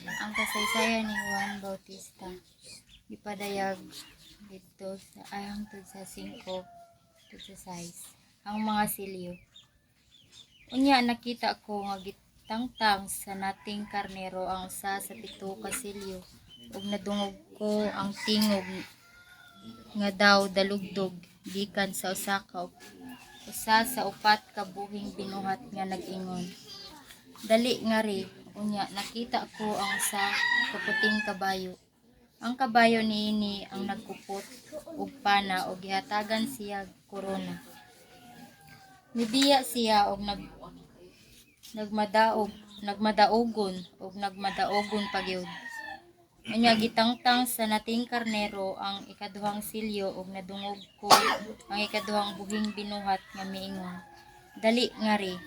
Ang kasaysayan ni Juan Bautista ipadayag dito sa ayang sa 5 sa 6 ang mga silyo. Unya nakita ko nga gitangtang sa nating karnero ang usa sa 7 ka silyo ug nadungog ko ang tingog nga daw dalugdog gikan sa usa sa 4 ka buhing binuhat nga nag-ingon, dali nga ri. Unya nakita ko ang usa ka puting kabayo. Ang kabayo niini ang nagkupot og pana ug gihatagan siya korona. Mibiya siya og nagmadaogon ug nagmadaogon pagyud. Unya gitangtang sa nating karnero ang ikaduhang silyo ug nadungog ko ang ikaduhang buhing binuhat nga miingon, dali nga ri.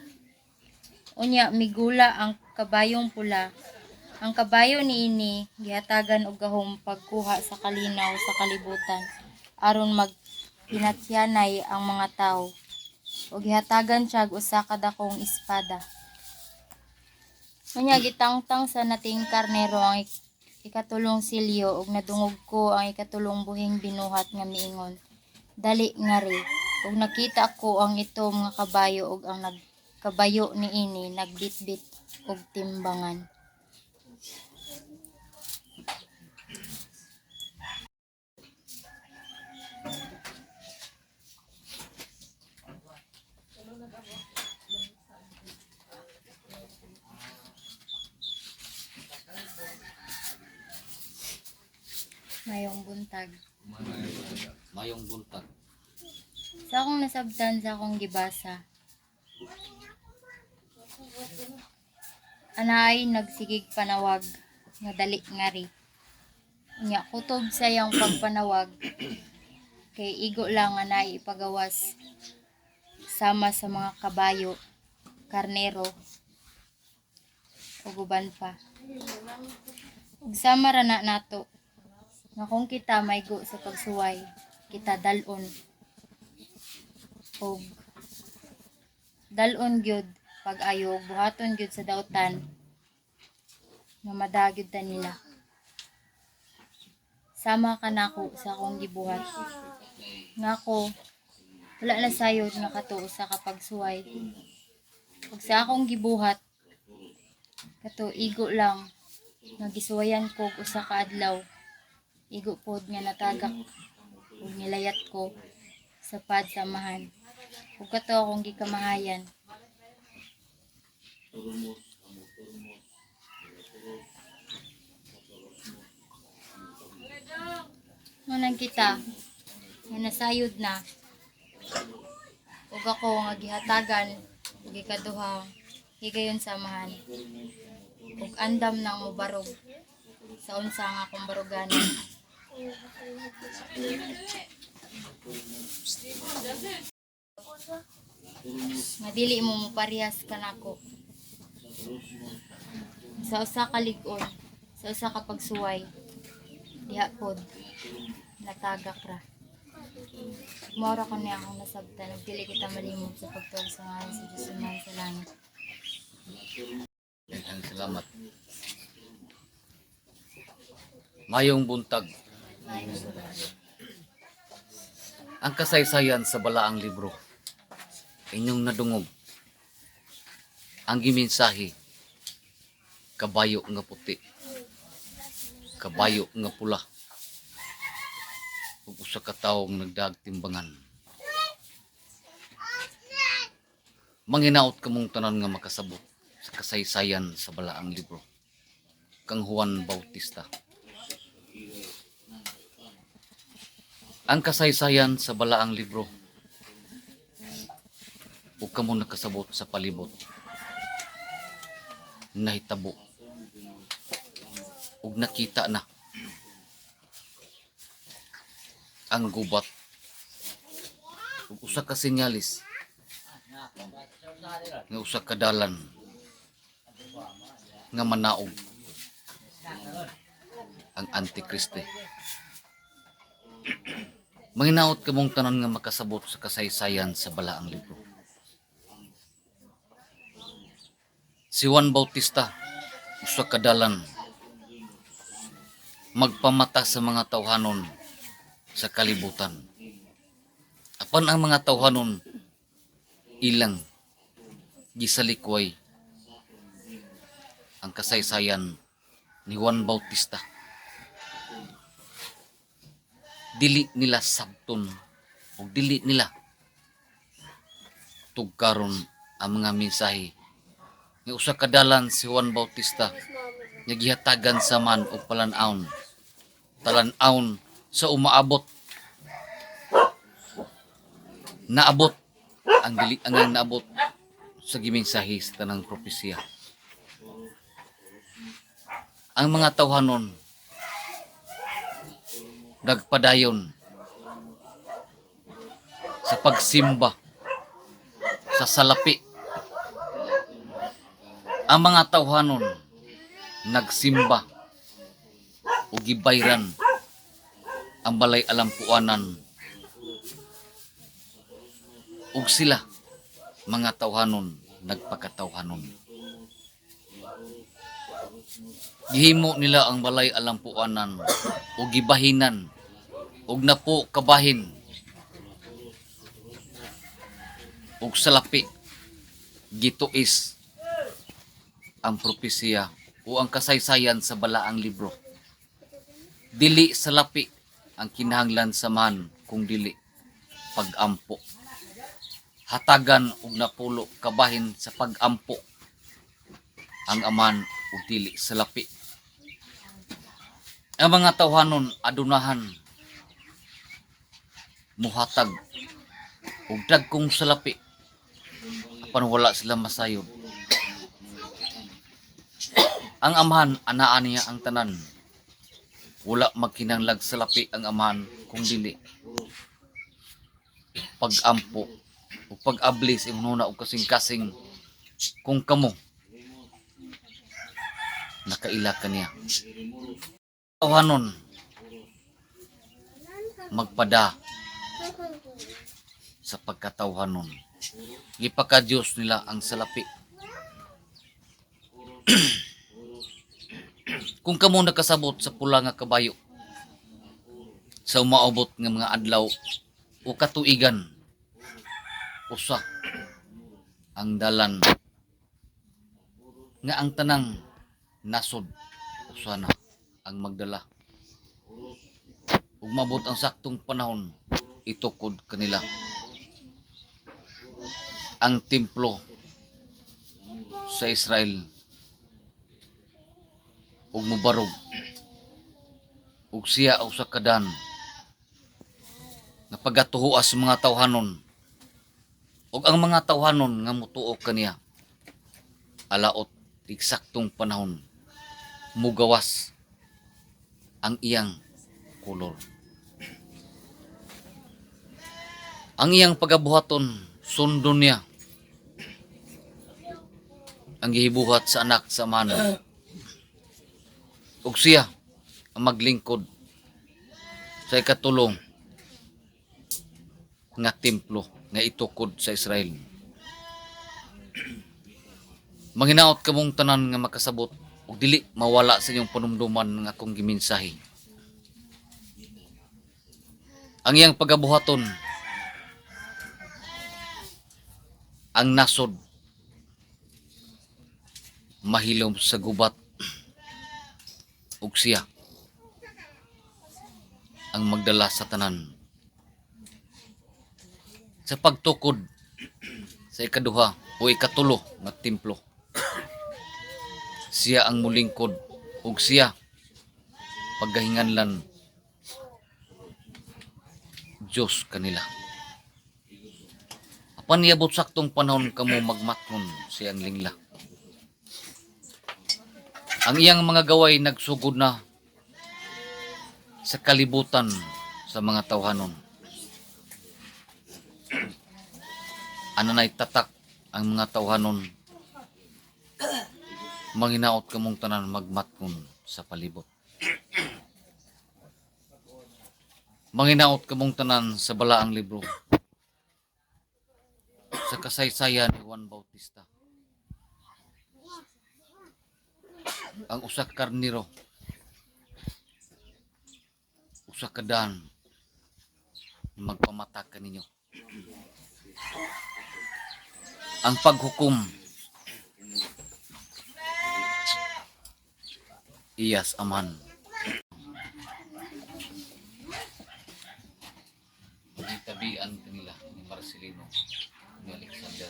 Unya migula ang kabayong pula. Ang kabayo niini gihatagan og gahom pagkuha sa kalinaw sa kalibutan aron maghinatyanay ang mga tawo. Ug gihatagan siya og usa ka dakong espada. Unya gitangtang sa nating karnero ang ikatulong silyo ug nadungog ko ang ikatulong buhing binuhat nga miingon, dali nga ri. Ug nakita ko ang itom nga kabayo ug ang nagkabayo niini nagbitbit og timbangan. Mayong buntag. Mayong buntag. Sa akong nasabtan sa akong gibasa, anay nagsigig panawag nga dali nga ri. Nya kutob sa iyang pagpanawag kay igo lang anay ipagawas sama sa mga kabayo, karnero ug uban pa. Ug sama ra na nato nga kung kita maygo sa pagsuway, kita dalon ug dalon gyud pag-ayo ug buhaton gyud sa dautan nga madagyud ta nila. Sama ka nako sa akong gibuhat. Ngako wala na sayod nga katuo sa kapagsuway. Ug sa akong gibuhat kato igo lang nga gisuwayan ko og usa ka adlaw. Igo pod nga natagak ug nilayat ko sa padsamahan. Ug kato akong gikamahayan. Ngunang kita nga nasayod na ug ako nga gihatagan ug ikaduha higayon samahan ug andam nang mobarog sa unsa nga akong baruganan. Nga dili mo moparehas kanako sa usa ka lig-on, sa usa ka pagsuway, diha pod natagak ra. Mora ko niya akong nasabtan ug dili kita malimot sa pagtuog sa ngalan sa Diyos Amang sa langit. Ang salamat. Mayong buntag. Ang kasaysayan sa balaang libro inyong nadungog. Ang gimensahe, kabayo nga puti, kabayo nga pula, ug usa ka tawong nagdagtimbangan. Manginaot kamong tanan nga makasabot sa kasaysayan sa balaang libro kang Juan Bautista. Ang kasaysayan sa balaang libro ug kamo nakasabot sa palibot nahitabo ug nakita na ang gubat ug usa ka senyalis nga usa ka dalan nga manaog ang Antikriste. Manginaot kamong tanan nga makasabot sa kasaysayan sa balaang libro. Si Juan Bautista usa ka dalan magpamata sa mga tawhanon sa kalibutan. Apan ang mga tawhanon ilang gisalikway ang kasaysayan ni Juan Bautista. Dili nila sabton o dili nila tugkaron ang mga mensahe nga usa ka dalan si Juan Bautista nga gihatagan sa man og talan-awon sa umaabot naabot ang dili ang naabot sa gimensahe sa tanang propesya. Ang mga tawhanon nagpadayon sa pagsimba sa salapi. Ang mga tawhanon nagsimba o gibayran ang balay alampuanan ug sila mga tawhanon nagpakatawhanon. Gihimo nila ang balay alampuanan o gibahinan ug napo kabahin ug salapi gituis ang propesya o ang kasaysayan sa balaang libro. Dili salapi ang kinahanglan sa man kung dili pagampo. Hatagan ug napulo kabahin sa pagampo ang aman ug dili salapi. Ang mga tawhanon adunahan muhatag ug dagkong salapi apan wala sila masayod. Ang amahan anaa niya ang tanan. Wala magkinahanglag salapi ang amahan kung dili pagampo o pag-abli sa imong og kasing-kasing kung kamo nakaila kaniya. Tawhanon magpada sa pagkatawhanon. Gipaka-Dios nila ang salapi. Kung kamo nakasabot sa pula nga kabayo sa umaabot nga mga adlaw o katuigan, usa ang dalan nga ang tanang nasod usa na ang magdala ug mabot ang saktong panahon itukod kanila ang templo sa Israel ug mubarog ug siya usa ka dan nga pagatuhoas sa mga tawhanon ug ang mga tawhanon nga mutuo kaniya alaot eksaktong panahon mugawas ang iyang kolor. Ang iyang pagabuhaton sundon niya ang gihibuhat sa anak sa mano ug siya ang maglingkod sa ikatulong nga templo nga itukod sa Israel. Manghinaot kamong tanan nga makasabot ug dili mawala sa inyong panumduman nga akong gimensahe. Ang iyang pagabuhaton ang nasod mahilom sa gubat ug siya ang magdala sa tanan sa pagtukod sa ikaduha o ikatulo nga templo. Siya ang mulingkod ug siya paggahinganlan Diyos kanila. Apan niabot saktong panahon kamo magmatnon siyang lingla. Ang iyang mga gaway nagsugod na sa kalibutan sa mga tawhanon. Ano na'y tatak ang mga tawhanon. Manghinaot kamong tanan magmatnon sa palibot. Manghinaot kamong tanan sa balaang libro sa kasaysayan ni Juan Bautista. Ang usa ka karnero usa ka daan magpamata kaninyo. Ang paghukom iyas aman. Gitabian kanila ni Marcelino ni Alexander.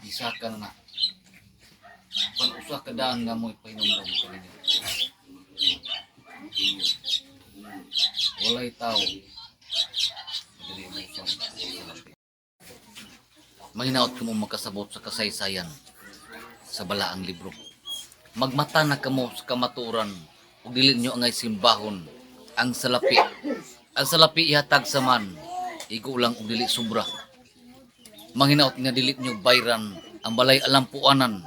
Isa ka na pag usa ka daan nga mo ipahinumdum kaninyo. Walay tao. Dili mo mahinaot kamo makasabot sa kasaysayan sa balaang libro. Magmata na kamo sa kamaturan ug dili nyo angay simbahon ang salapi. Ang salapi ihatag sa man, igo lang ug dili sobra. Manghinaot nga dili nyo bayran ang balay alampuanan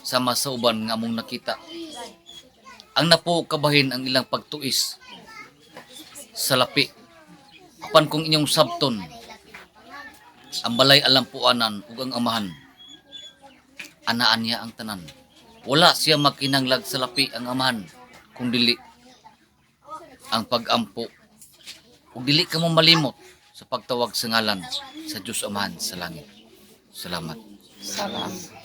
sa masauban nga among nakita. Ang napo kabahin ang ilang pagtuis salapi. Apan kung inyong sabton ang balay alampuanan ug ang amahan, anaan niya ang tanan. Wala siya makinanglag sa lapi ang amahan kung dili ang pag-ampo ug dili ka mo malimot sa pagtawag sa ngalan sa Dios Amahan sa langit. Salamat. Salamat.